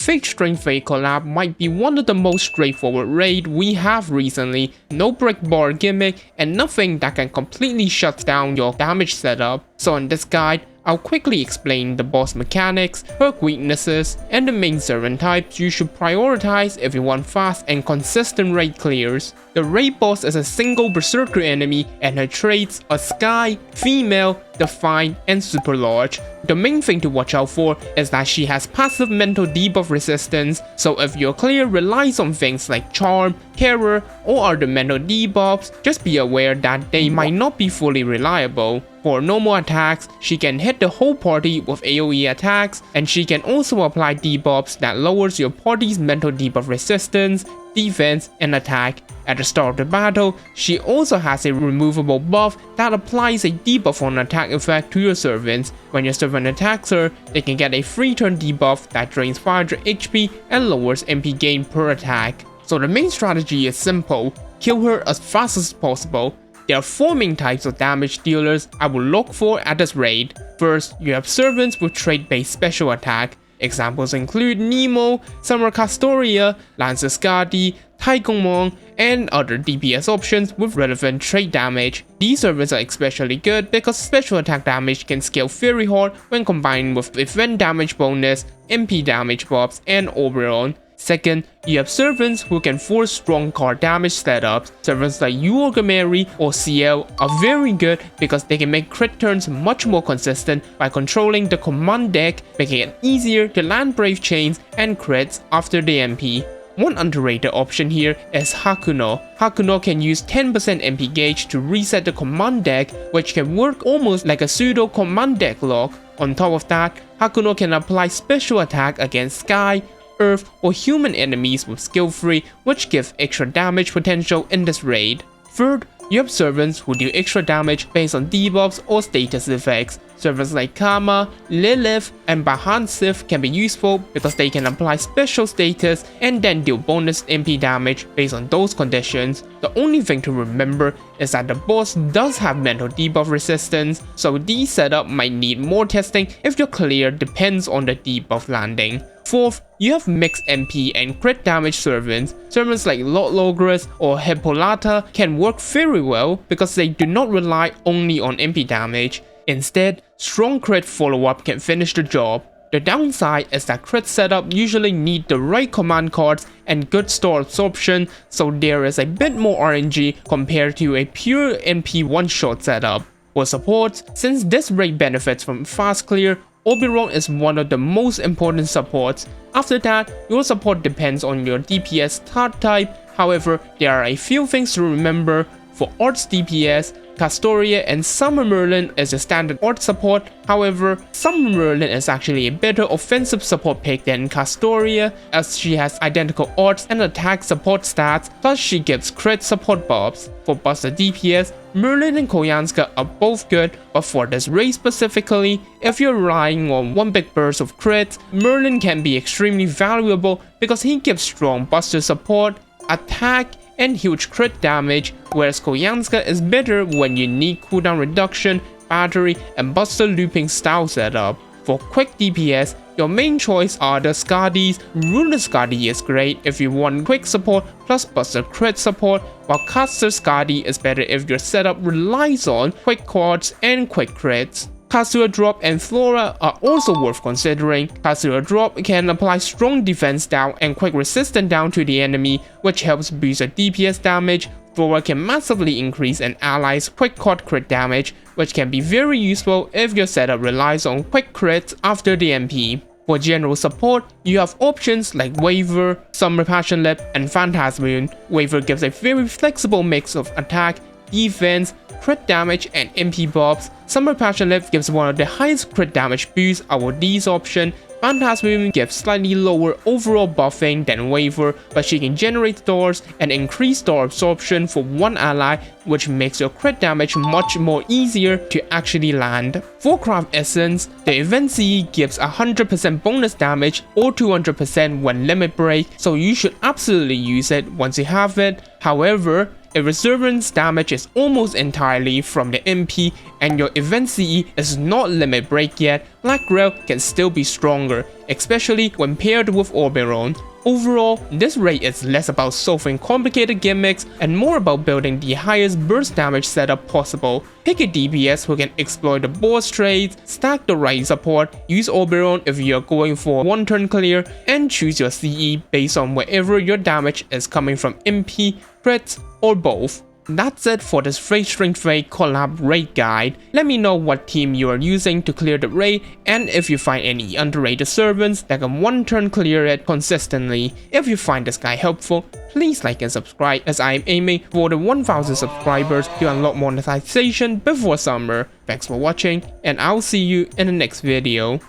Fake Strength Fade collab might be one of the most straightforward raid we have recently, no brick bar gimmick and nothing that can completely shut down your damage setup. So in this guide, I'll quickly explain the boss mechanics, perk weaknesses, and the main servant types you should prioritize if you want fast and consistent raid clears. The raid boss is a single berserker enemy and her traits are Sky, Female, Defiant, and Super Large. The main thing to watch out for is that she has passive mental debuff resistance, so if your clear relies on things like Charm, Terror, or other mental debuffs, just be aware that they might not be fully reliable. For normal attacks, she can hit the whole party with AoE attacks, and she can also apply debuffs that lowers your party's mental debuff resistance, defense, and attack. At the start of the battle, she also has a removable buff that applies a debuff on attack effect to your servants. When your servant attacks her, they can get a free turn debuff that drains 500 HP and lowers MP gain per attack. So the main strategy is simple, kill her as fast as possible. There are 4 main types of damage dealers I will look for at this raid. First, you have servants with trait-based special attack. Examples include Nemo, Summer Castoria, Lancer Skadi, Taigongmon, and other DPS options with relevant trait damage. These servants are especially good because special attack damage can scale very hard when combined with event damage bonus, MP damage buffs, and Oberon. Second, you have servants who can force strong card damage setups. Servants like Uogameri or CL are very good because they can make crit turns much more consistent by controlling the command deck, making it easier to land brave chains and crits after the MP. One underrated option here is Hakuno. Hakuno can use 10% MP gauge to reset the command deck, which can work almost like a pseudo command deck lock. On top of that, Hakuno can apply special attack against Sky, Earth, or human enemies with skill 3, which gives extra damage potential in this raid. Third, you have servants who deal extra damage based on debuffs or status effects. Servants like Kama, Lilith, and Bahan Sif can be useful because they can apply special status and then deal bonus MP damage based on those conditions. The only thing to remember is that the boss does have mental debuff resistance, so these setup might need more testing if your clear depends on the debuff landing. Fourth, you have mixed MP and crit damage servants. Servants like Lord Logris or Hippolyta can work very well because they do not rely only on MP damage. Instead, strong crit follow-up can finish the job. The downside is that crit setup usually need the right command cards and good store absorption, so there is a bit more RNG compared to a pure MP one-shot setup. For supports, since this raid benefits from fast clear, Oberon is one of the most important supports. After that, your support depends on your DPS card type. However, there are a few things to remember. For Arts DPS, Castoria and Summer Merlin is a standard art support. However, Summer Merlin is actually a better offensive support pick than Castoria, as she has identical arts and attack support stats, plus she gives crit support buffs. For Buster DPS, Merlin and Koyanska are both good, but for this raid specifically, if you're relying on one big burst of crits, Merlin can be extremely valuable because he gives strong Buster support, attack, and huge crit damage, whereas Koyanska is better when you need cooldown reduction, battery, and Buster looping style setup. For quick DPS, your main choice are the Skadis. Ruler Skadi is great if you want quick support plus Buster crit support, while Caster Skadi is better if your setup relies on quick quads and quick crits. Kazuya Drop and Flora are also worth considering. Kazuya Drop can apply strong defense down and quick resistance down to the enemy, which helps boost your DPS damage. Flora can massively increase an ally's quick quad crit damage, which can be very useful if your setup relies on quick crits after the MP. For general support, you have options like Waver, Summer Passion Lip, and Phantasmoon. Waver gives a very flexible mix of attack, defense, crit damage, and MP buffs. Summer Passion Lip gives one of the highest crit damage boosts out of these options. Phantasmoon gives slightly lower overall buffing than Waver, but she can generate stores and increase store absorption for one ally, which makes your crit damage much more easier to actually land. For Craft Essence, the event CE gives 100% bonus damage or 200% when limit break, so you should absolutely use it once you have it. However, if your servant's damage is almost entirely from the MP and your event CE is not limit break yet, Black Grail can still be stronger, especially when paired with Oberon. Overall, this raid is less about solving complicated gimmicks and more about building the highest burst damage setup possible. Pick a DPS who can exploit the boss trades, stack the right support, use Oberon if you're going for one turn clear, and choose your CE based on wherever your damage is coming from MP, crits, or both. That's it for this Freight Strength Raid collab raid guide. Let me know what team you are using to clear the raid and if you find any underrated servants that can one turn clear it consistently. If you find this guide helpful, please like and subscribe as I am aiming for the 1000 subscribers to unlock monetization before summer. Thanks for watching and I'll see you in the next video.